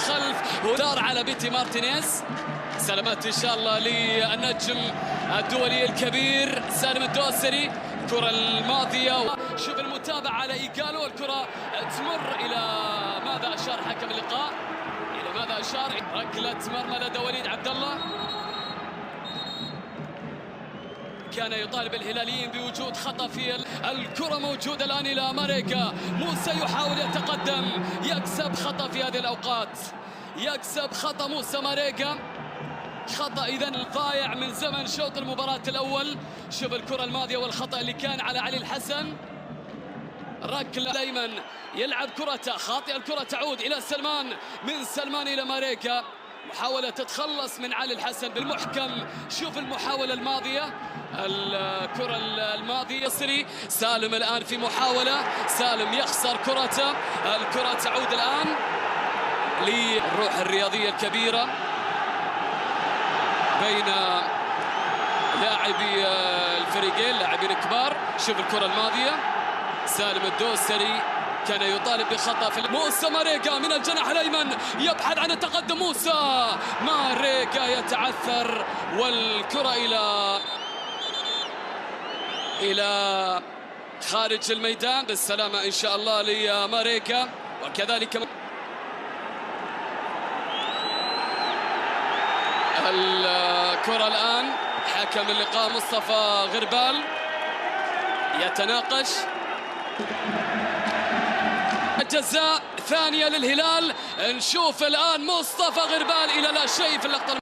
الخلف ودار على بيتي مارتينيز. سلامات ان شاء الله للنجم الدولي الكبير سالم الدوسري. الكرة الماضية شوف المتابعة على إيجالو، الكرة تمر إلى ماذا أشار حكم اللقاء؟ إلى ماذا أشار؟ ركلة مرمى لدى وليد عبد الله. كان يطالب الهلاليين بوجود خطأ في الكرة موجودة الآن إلى ماريكا. موسى يحاول يتقدم، يكسب خطأ في هذه الأوقات، يكسب خطأ موسى ماريكا. خطأ إذن ضايع من زمن شوط المباراة الأول. شوف الكرة الماضية والخطأ اللي كان على علي الحسن. ركلة الأيمن يلعب كرته خاطئة، الكرة تعود إلى سلمان، من سلمان إلى ماريكا. محاولة تتخلص من علي الحسن بالمحكم. شوف المحاولة الماضية، الكرة الماضية سالم الآن في محاولة، سالم يخسر كرته، الكرة تعود الآن للروح الرياضية الكبيرة بين لاعبي الفريقين، لاعبين كبار. شوف الكرة الماضية، سالم الدوسري كان يطالب بخطأ في موسى ماريكا من الجناح الأيمن يبحث عن التقدم. موسى ماريكا يتعثر والكرة إلى خارج الميدان. بالسلامة إن شاء الله لماريكا. وكذلك الكرة الآن حكم اللقاء مصطفى غربال يتناقش. جزاء ثانية للهلال. نشوف الآن مصطفى غربال إلى لا شيء في اللقطة